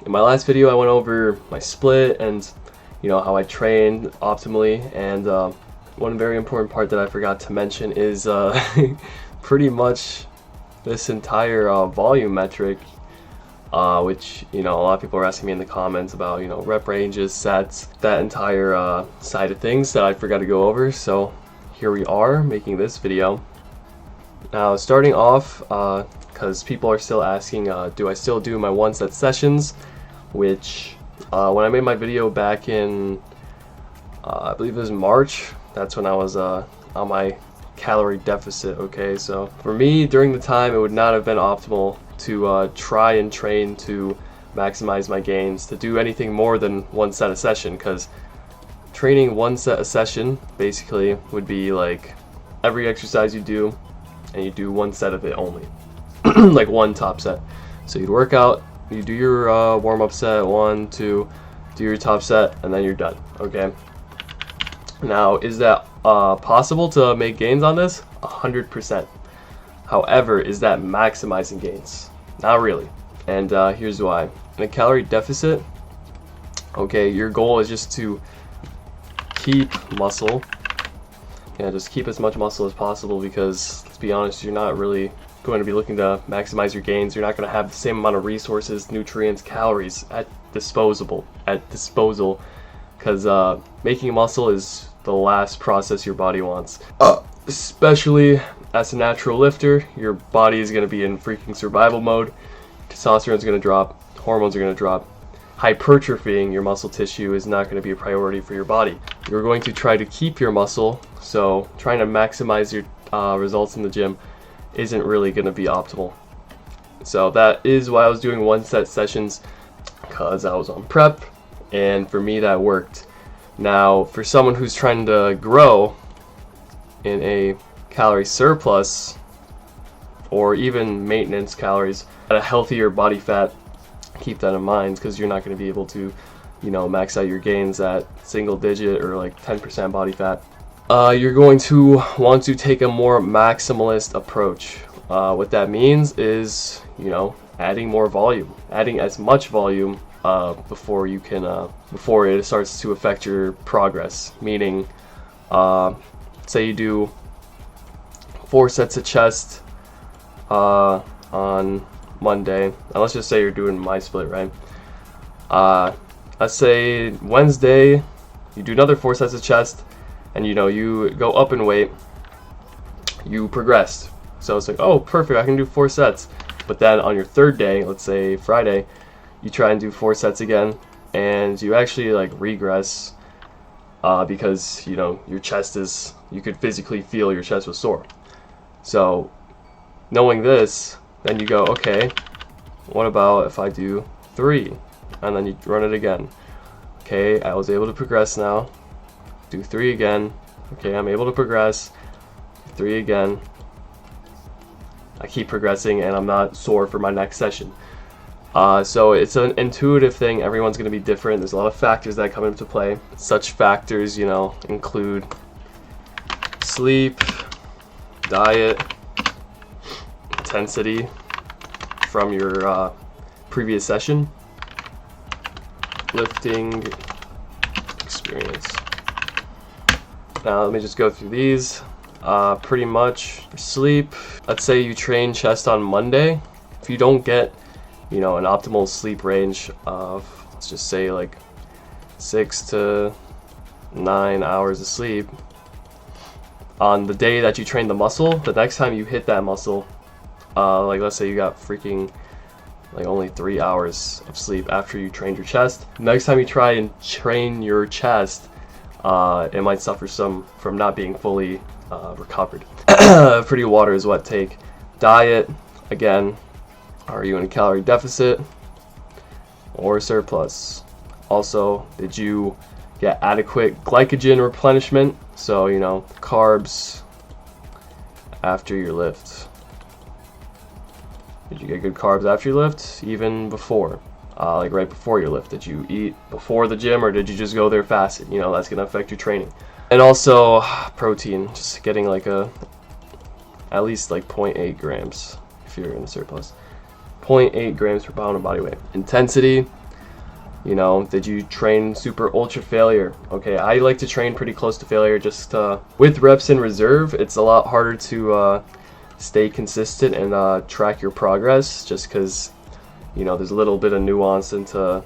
In my last video, I went over my split and how I train optimally, and one very important part that I forgot to mention is pretty much this entire volume metric, which a lot of people are asking me in the comments about, rep ranges, sets, that entire side of things that I forgot to go over. So here we are making this video. Now starting off, because people are still asking, do I still do my 1 set sessions, which when I made my video back in I believe it was March, that's when I was on my calorie deficit. Okay, so for me during the time it would not have been optimal to try and train to maximize my gains, to do anything more than 1 set a session, because training 1 set a session basically would be like every exercise you do and you do 1 set of it only. Like 1 top set. So you'd work out, you do your warm-up set, 1, 2, do your top set, and then you're done. Okay, now is that possible to make gains on this? 100%. However, is that maximizing gains? Not really. And here's why. In a calorie deficit, okay, your goal is just to keep muscle. Yeah, just keep as much muscle as possible, because let's be honest, you're not really going to be looking to maximize your gains. You're not going to have the same amount of resources, nutrients, calories at disposal, because making muscle is the last process your body wants. Especially as a natural lifter, your body is going to be in freaking survival mode. Testosterone is going to drop, hormones are going to drop. Hypertrophying your muscle tissue is not going to be a priority for your body. You're going to try to keep your muscle, so trying to maximize your results in the gym isn't really going to be optimal. So that is why I was doing 1 set sessions, because I was on prep, and for me that worked. Now for someone who's trying to grow in a calorie surplus or even maintenance calories at a healthier body fat, keep that in mind, because you're not going to be able to max out your gains at single digit or like 10% body fat. You're going to want to take a more maximalist approach. What that means is adding more volume, adding as much volume before you can before it starts to affect your progress. Meaning, say you do 4 sets of chest on Monday, and let's just say you're doing my split, right? Let's say Wednesday you do another 4 sets of chest, and you go up in weight, you progressed. So it's like, oh perfect, I can do 4 sets. But then on your 3rd day, let's say Friday, you try and do 4 sets again, and you actually like regress because your chest is, you could physically feel your chest was sore. So knowing this, then you go, okay, what about if I do 3, and then you run it again. Okay, I was able to progress now. Do 3 again. Okay, I'm able to progress. 3 again. I keep progressing and I'm not sore for my next session. So it's an intuitive thing. Everyone's going to be different. There's a lot of factors that come into play. Such factors, include sleep, diet, intensity from your previous session, lifting experience. Now let me just go through these. Pretty much for sleep, let's say you train chest on Monday. If you don't get an optimal sleep range of, let's just say like 6 to 9 hours of sleep on the day that you train the muscle, the next time you hit that muscle, like let's say you got freaking like only 3 hours of sleep after you trained your chest, next time you try and train your chest, it might suffer from not being fully recovered. Pretty water is what take. Diet, again, are you in a calorie deficit or surplus? Also, did you get adequate glycogen replenishment? So carbs after your lift. Did you get good carbs after your lift? Even before? Like right before your lift? Did you eat before the gym, or did you just go there fasted? That's going to affect your training. And also protein, just getting like at least like 0.8 grams if you're in a surplus. 0.8 grams per pound of body weight. Intensity, You know, did you train super ultra failure? Okay, I like to train pretty close to failure. Just with reps in reserve, it's a lot harder to stay consistent and track your progress, just because, you know, there's a little bit of nuance into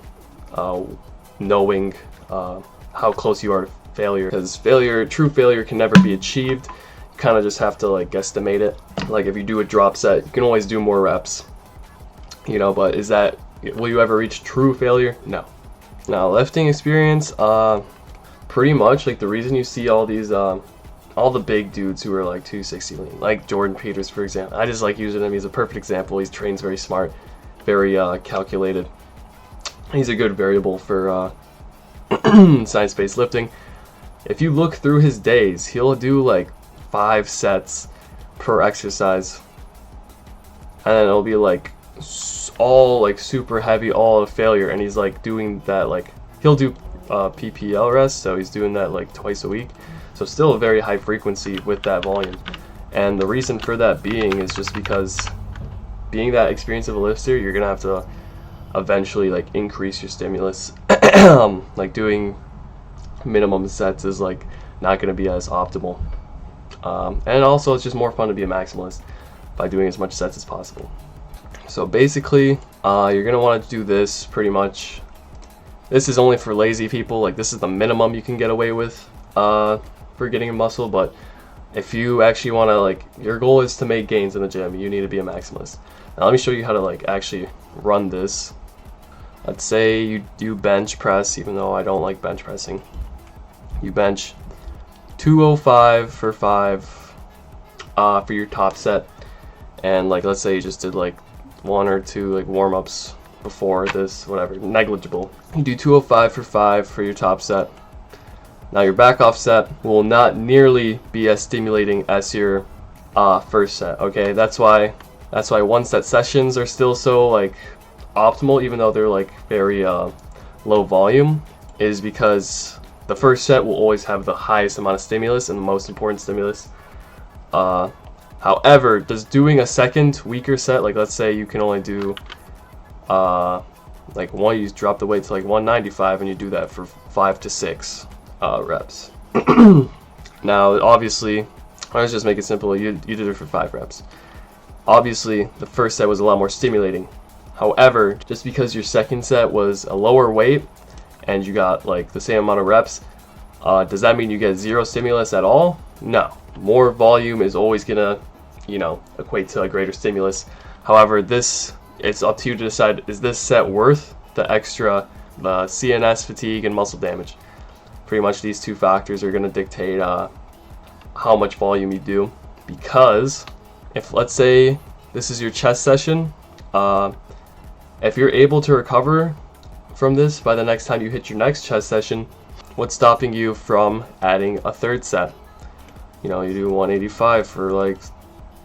knowing how close you are to failure. Because true failure can never be achieved. You kind of just have to like guesstimate it. Like if you do a drop set, you can always do more reps. You know, but will you ever reach true failure? No. Now, lifting experience, pretty much like the reason you see all these, all the big dudes who are like 260 lean, like Jordan Peters, for example. I just like using him. He's a perfect example. He trains very smart, very calculated. He's a good variable for science-based lifting. If you look through his days, he'll do like 5 sets per exercise, and then it'll be like all like super heavy, all a failure, and he's like doing that, like he'll do PPL rest, so he's doing that like twice a week, so still a very high frequency with that volume. And the reason for that being is just because being that experienced of a lifter, you're gonna have to eventually like increase your stimulus. Like doing minimum sets is like not gonna be as optimal, and also it's just more fun to be a maximalist by doing as much sets as possible. So basically, you're gonna want to do this pretty much. This is only for lazy people. Like this is the minimum you can get away with for getting a muscle. But if you actually want to, like, your goal is to make gains in the gym, you need to be a maximalist. Now let me show you how to like actually run this. Let's say you do bench press, even though I don't like bench pressing. You bench 205 for 5 for your top set, and like let's say you just did like 1 or 2 like warm-ups before this, whatever, negligible. You do 205 for 5 for your top set. Now your back off set will not nearly be as stimulating as your first set. Okay, that's why 1 set sessions are still so like optimal, even though they're like very low volume, is because the first set will always have the highest amount of stimulus and the most important stimulus. However, just doing a second weaker set, like let's say you can only do like you drop the weight to like 195 and you do that for 5 to 6 reps. Now obviously, let's just make it simple, you did it for 5 reps. Obviously the first set was a lot more stimulating. However, just because your second set was a lower weight and you got like the same amount of reps, does that mean you get 0 stimulus at all? No. More volume is always gonna, you know, equate to a greater stimulus. However, it's up to you to decide, is this set worth the extra CNS fatigue and muscle damage? Pretty much these 2 factors are gonna dictate how much volume you do. Because if, let's say this is your chest session, if you're able to recover from this by the next time you hit your next chest session, what's stopping you from adding a 3rd set? You know, you do 185 for like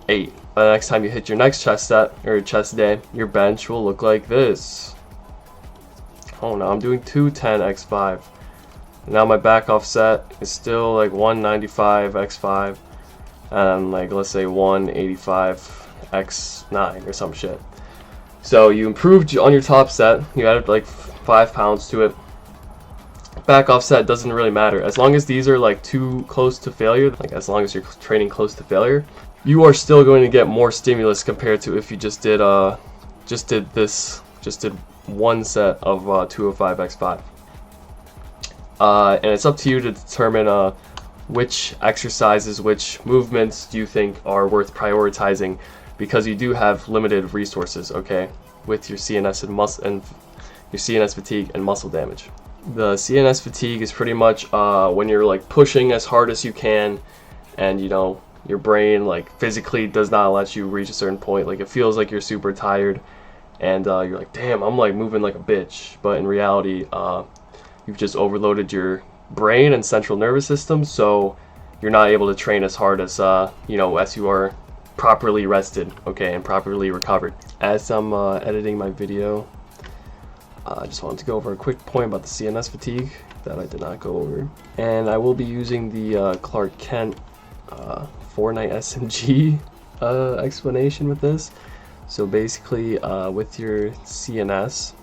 8. By the next time you hit your next chest set or chest day, your bench will look like this. Oh no, I'm doing 210 x5. Now my back off set is still like 195 x5 and like let's say 185 x9 or some shit. So you improved on your top set, you added like 5 pounds to it. Back off set doesn't really matter, as long as these are like too close to failure, like as long as you're training close to failure, you are still going to get more stimulus compared to if you just did 1 set of 205 x5. And it's up to you to determine which exercises, which movements do you think are worth prioritizing, because you do have limited resources, okay, with your CNS and your CNS fatigue and muscle damage. The CNS fatigue is pretty much when you're like pushing as hard as you can, and you know your brain like physically does not let you reach a certain point. Like it feels like you're super tired, and you're like, damn, I'm like moving like a bitch. But in reality, you've just overloaded your brain and central nervous system, so you're not able to train as hard as you know, as you are properly rested, okay, and properly recovered. As I'm editing my video, I just wanted to go over a quick point about the CNS fatigue that I did not go over. And I will be using the Clark Kent 4-night SMG explanation with this. So basically, with your CNS,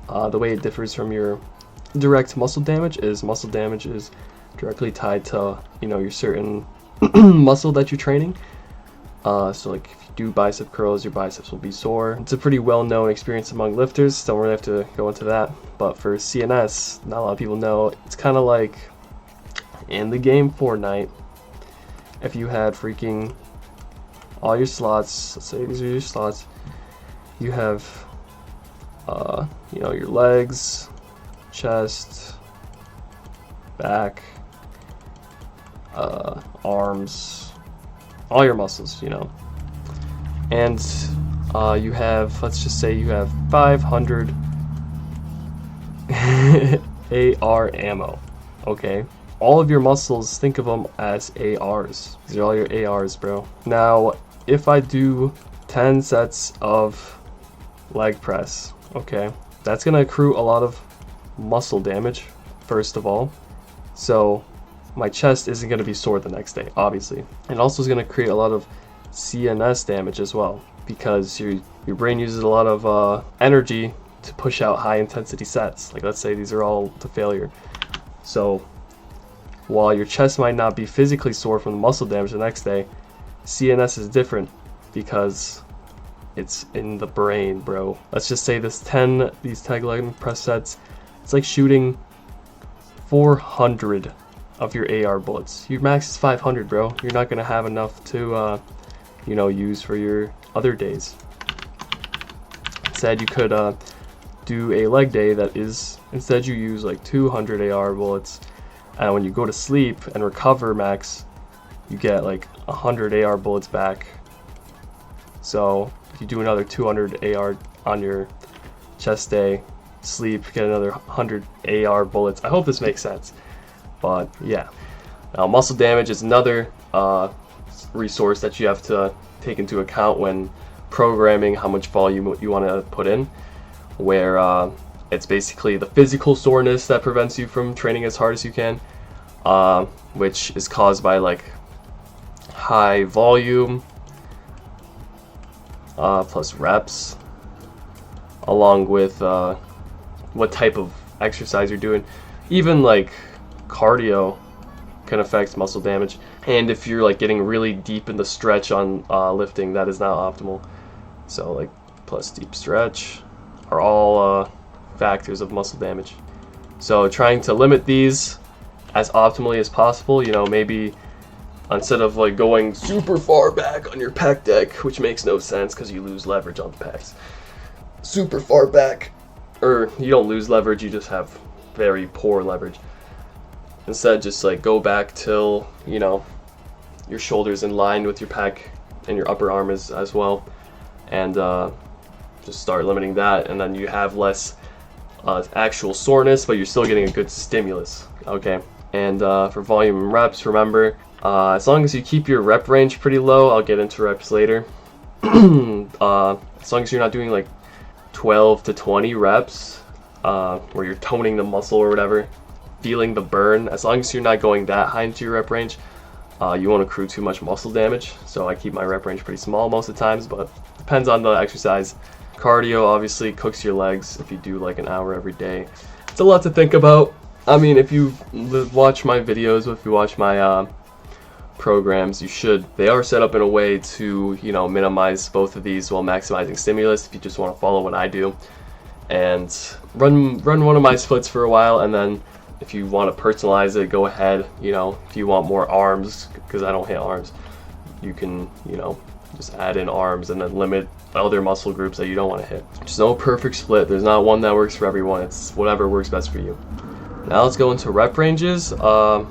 The way it differs from your direct muscle damage is directly tied to, you know, your certain muscle that you're training. So like if you do bicep curls, your biceps will be sore. It's a pretty well-known experience among lifters. Don't really have to go into that. But for CNS, not a lot of people know. It's kind of like in the game Fortnite. If you had freaking all your slots, let's say these are your slots, you have, you know, your legs, chest, back, arms, all your muscles, you know. And you have, let's just say you have 500 AR ammo, okay? All of your muscles, think of them as ARs. These are all your ARs, bro. Now, if I do 10 sets of leg press, okay, that's gonna accrue a lot of muscle damage, first of all. So my chest isn't gonna be sore the next day, obviously. And also is gonna create a lot of CNS damage as well, because your brain uses a lot of energy to push out high intensity sets. Like let's say these are all to failure. So while your chest might not be physically sore from the muscle damage the next day, CNS is different because it's in the brain, bro. Let's just say these 10 leg press sets, it's like shooting 400 of your AR bullets. Your max is 500, bro. You're not gonna have enough to, you know, use for your other days. Instead, you could do a leg day that is, instead you use like 200 AR bullets, and when you go to sleep and recover max, you get like 100 AR bullets back. So if you do another 200 AR on your chest day, sleep, get another 100 AR bullets. I hope this makes sense. But yeah. Now muscle damage is another resource that you have to take into account when programming how much volume you want to put in, where it's basically the physical soreness that prevents you from training as hard as you can, which is caused by like high volume plus reps, along with what type of exercise you're doing. Even like cardio can affect muscle damage, and if you're like getting really deep in the stretch on lifting, that is not optimal. So like plus deep stretch are all factors of muscle damage. So trying to limit these as optimally as possible, you know, maybe instead of like going super far back on your pec deck, which makes no sense because you lose leverage on the pecs, super far back, or you don't lose leverage, you just have very poor leverage. Instead, just like go back till, you know, your shoulders in line with your pec and your upper arm is as well, and just start limiting that, and then you have less actual soreness, but you're still getting a good stimulus, okay? And for volume and reps, remember, as long as you keep your rep range pretty low, I'll get into reps later, as long as you're not doing like 12 to 20 reps, where you're toning the muscle or whatever, feeling the burn, as long as you're not going that high into your rep range, you won't accrue too much muscle damage. So I keep my rep range pretty small most of the times, but depends on the exercise. Cardio obviously cooks your legs if you do like an hour every day. It's a lot to think about. I mean, if you watch my videos, if you watch my programs, you should. They are set up in a way to, you know, minimize both of these while maximizing stimulus. If you just want to follow what I do and run one of my splits for a while, and then if you want to personalize it, go ahead. You know, if you want more arms, because I don't hit arms, you can, you know, just add in arms and then limit other muscle groups that you don't want to hit. There's no perfect split. There's not one that works for everyone. It's whatever works best for you. Now let's go into rep ranges. A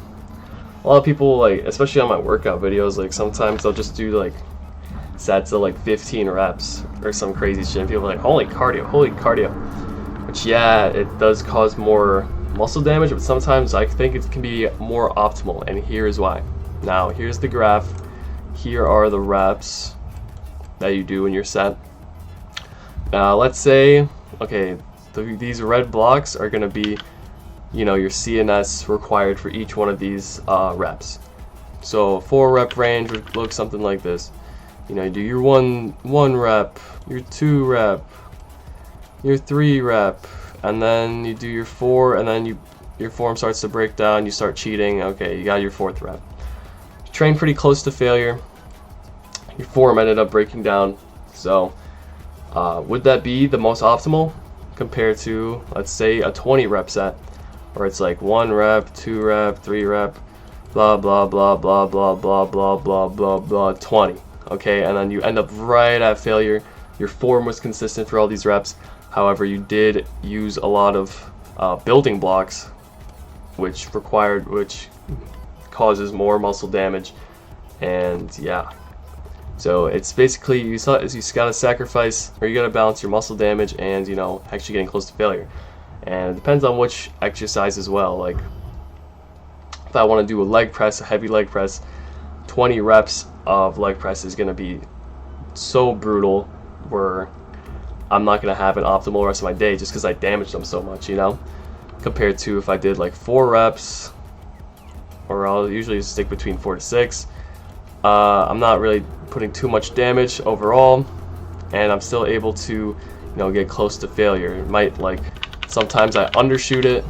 lot of people, like, especially on my workout videos, like sometimes they'll just do like sets of like 15 reps or some crazy shit. And people are like, holy cardio. Which, yeah, it does cause more muscle damage, but sometimes I think it can be more optimal, and here's why. Now, here's the graph. Here are the reps that you do in your set. Now, let's say, okay, these red blocks are gonna be, you know, your CNS required for each one of these reps. So 4 rep range would look something like this. You know, you do your one rep, your 2 rep, your 3 rep, and then you do your 4, and then your form starts to break down, you start cheating. Okay, you got your 4th rep. You train pretty close to failure. Your form ended up breaking down. So would that be the most optimal compared to, let's say, a 20 rep set, where it's like 1 rep, 2 rep, 3 rep, blah blah blah blah blah blah blah blah blah blah 20. Okay, and then you end up right at failure. Your form was consistent for all these reps. However, you did use a lot of building blocks, which causes more muscle damage. And yeah, so it's basically you gotta sacrifice, or you gotta balance your muscle damage and, you know, actually getting close to failure. And it depends on which exercise as well. Like if I want to do a leg press, a heavy leg press, 20 reps of leg press is gonna be so brutal, where I'm not gonna have an optimal rest of my day just because I damaged them so much, you know, compared to if I did like 4 reps, or I'll usually stick between 4 to 6. I'm not really putting too much damage overall, and I'm still able to, you know, get close to failure. It might, like, sometimes I undershoot it,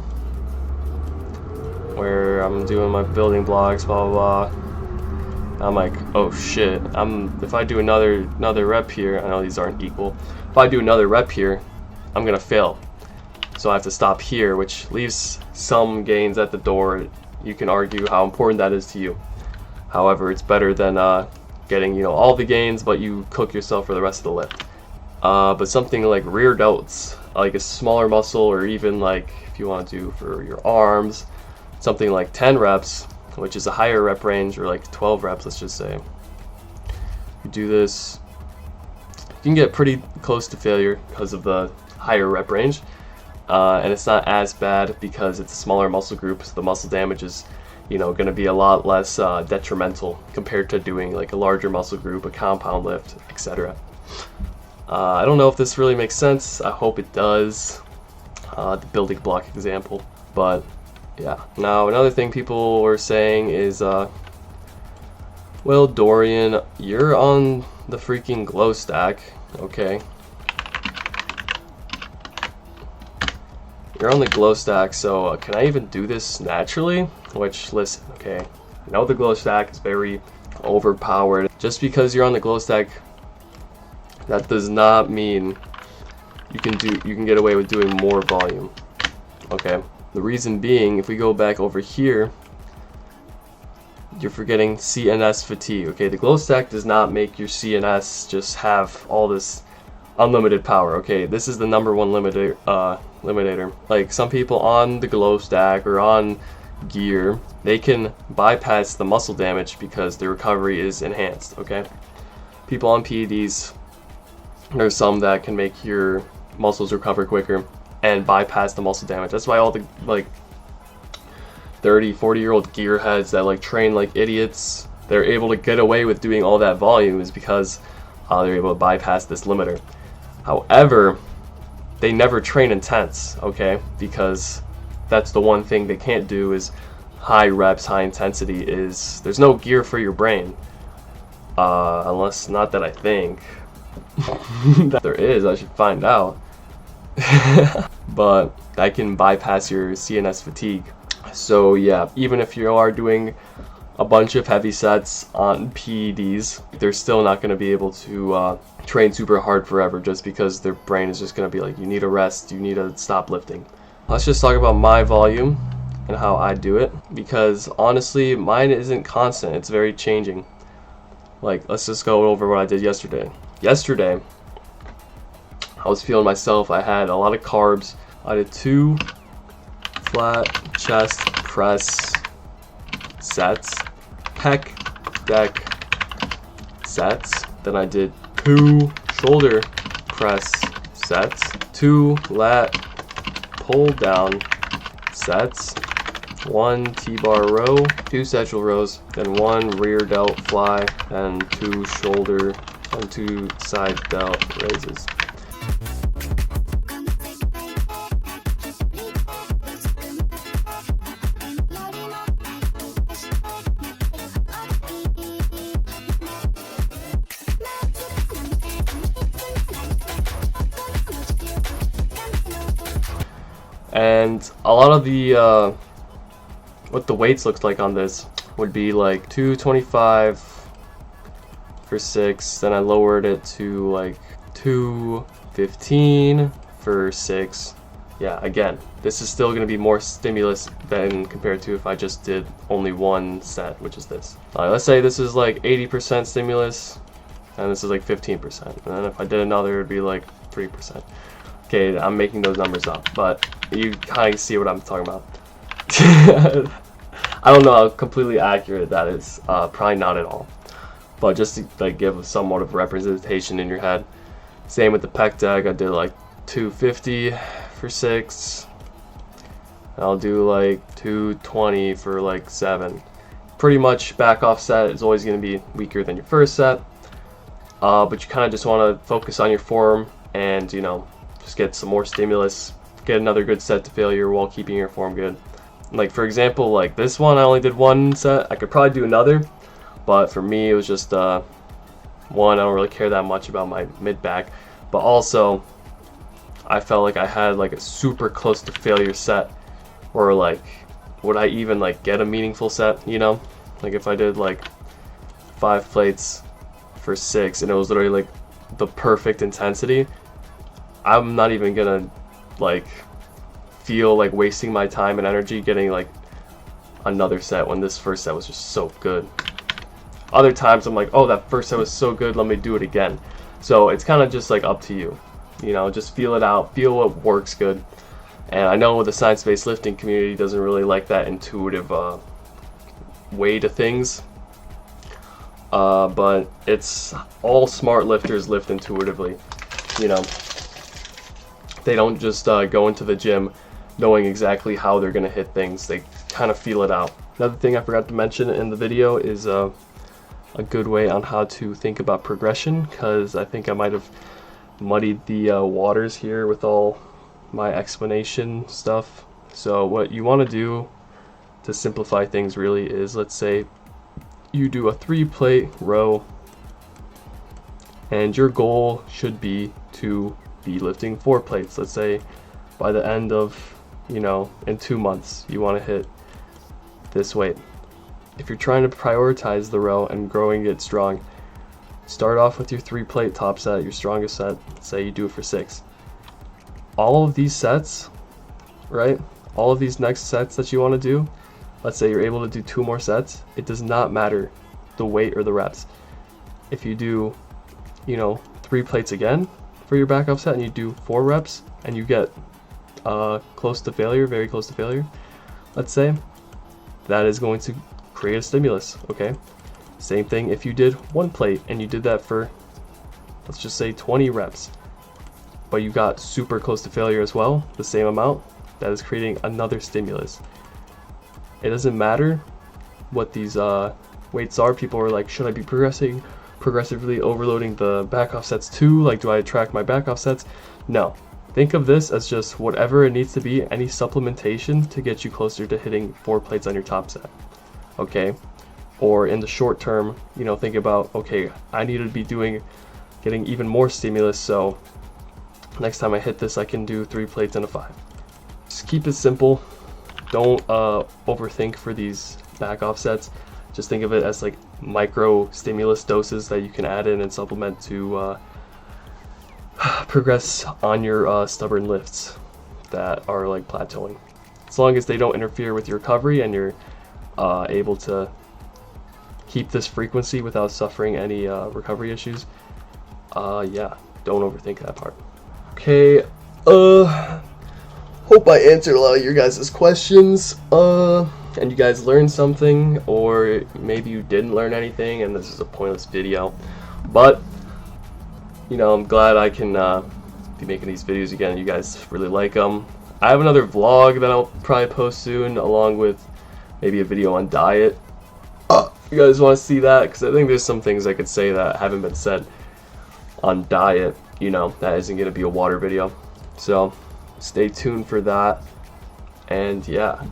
where I'm doing my building blocks, blah blah blah. I'm like, oh shit, if I do another rep here, I know these aren't equal. If I do another rep here, I'm gonna fail. So I have to stop here, which leaves some gains at the door. You can argue how important that is to you. However, it's better than getting, you know, all the gains, but you cook yourself for the rest of the lift. But something like rear delts, like a smaller muscle, or even like if you want to do for your arms, something like 10 reps, which is a higher rep range, or like 12 reps, let's just say. You do this, you can get pretty close to failure because of the higher rep range. And it's not as bad because it's a smaller muscle group, so the muscle damage is, you know, going to be a lot less detrimental compared to doing like a larger muscle group, a compound lift, etc. I don't know if this really makes sense. I hope it does, the building block example. But yeah. Now another thing people were saying is, well, Dorian, you're on the freaking glow stack, okay? You're on the glow stack, so can I even do this naturally? Which, listen, okay, I know the glow stack is very overpowered. Just because you're on the glow stack, that does not mean you can get away with doing more volume. Okay, the reason being, if we go back over here, you're forgetting CNS fatigue. Okay, the glow stack does not make your CNS just have all this unlimited power. Okay, this is the #1 limiter. Like some people on the glow stack or on gear, they can bypass the muscle damage because the recovery is enhanced. Okay, people on PEDs, there's some that can make your muscles recover quicker and bypass the muscle damage. That's why all the like 30-40-year-old gearheads that like train like idiots, they're able to get away with doing all that volume, is because they're able to bypass this limiter. However, they never train intense, okay? Because that's the one thing they can't do, is high reps, high intensity. Is there's no gear for your brain, unless, not that I think that there is. I should find out. But I can bypass your CNS fatigue. So yeah, even if you are doing a bunch of heavy sets on PEDs, they're still not going to be able to train super hard forever, just because their brain is just going to be like, you need a rest, you need to stop lifting. Let's just talk about my volume and how I do it, because honestly mine isn't constant, it's very changing. Like, let's just go over what I did yesterday. Yesterday I was feeling myself. I had a lot of carbs. I did 2 flat chest press sets, pec deck sets. Then I did 2 shoulder press sets, 2 lat pull down sets, 1 T-bar row, 2 satchel rows, then 1 rear delt fly, and 2 shoulder and 2 side delt raises. And a lot of the what the weights looks like on this would be like 225 for 6, then I lowered it to like 215 for 6. Yeah, again, this is still going to be more stimulus than compared to if I just did only one set, which is this. Let's say this is like 80% stimulus, and this is like 15%. And then if I did another, it would be like 3%. Okay, I'm making those numbers up, but you kind of see what I'm talking about. I don't know how completely accurate that is. Probably not at all. But just to like give somewhat of representation in your head. Same with the pec deck. I did like 250 for 6. I'll do like 220 for like 7. Pretty much back off set is always going to be weaker than your first set. But you kind of just want to focus on your form and, you know, just get some more stimulus. Get another good set to failure while keeping your form good. Like for example, like this one I only did one set. I could probably do another, but for me it was just one. I don't really care that much about my mid back, but also I felt like I had like a super close to failure set, or like would I even like get a meaningful set, you know? Like if I did like 5 plates for 6 and it was literally like the perfect intensity, I'm not even gonna like feel like wasting my time and energy getting like another set when this first set was just so good. Other times I'm like, oh, that first set was so good, let me do it again. So it's kind of just like up to you, you know, just feel it out, feel what works good. And I know the science-based lifting community doesn't really like that intuitive way to things, but it's all smart lifters lift intuitively, you know. They don't just go into the gym knowing exactly how they're going to hit things. They kind of feel it out. Another thing I forgot to mention in the video is a good way on how to think about progression, because I think I might have muddied the waters here with all my explanation stuff. So what you want to do to simplify things really is, let's say you do a 3-plate row and your goal should be to be lifting 4 plates. Let's say by the end of, you know, in 2 months you want to hit this weight. If you're trying to prioritize the row and growing it strong, start off with your 3-plate top set, your strongest set. Say you do it for 6. All of these sets, right, all of these next sets that you want to do, let's say you're able to do 2 more sets, it does not matter the weight or the reps. If you do, you know, 3 plates again for your back off set and you do 4 reps and you get close to failure, very close to failure, let's say, that is going to create a stimulus. Okay, same thing if you did 1 plate and you did that for, let's just say, 20 reps, but you got super close to failure as well, the same amount, that is creating another stimulus. It doesn't matter what these weights are. People are like, should I be progressively overloading the back off sets too? Like, do I track my back off sets? No. Think of this as just whatever it needs to be, any supplementation to get you closer to hitting 4 plates on your top set. Okay? Or in the short term, you know, think about, okay, I need to be getting even more stimulus, so next time I hit this I can do 3 plates and a 5. Just keep it simple. Don't overthink for these back off sets. Just think of it as like micro stimulus doses that you can add in and supplement to progress on your stubborn lifts that are like plateauing. As long as they don't interfere with your recovery and you're able to keep this frequency without suffering any recovery issues, yeah, don't overthink that part. Okay, hope I answered a lot of your guys' questions, and you guys learned something, or maybe you didn't learn anything and this is a pointless video, but you know, I'm glad I can be making these videos again. You guys really like them. I have another vlog that I'll probably post soon, along with maybe a video on diet. If you guys want to see that, because I think there's some things I could say that haven't been said on diet, you know, that isn't going to be a water video. So stay tuned for that, and yeah.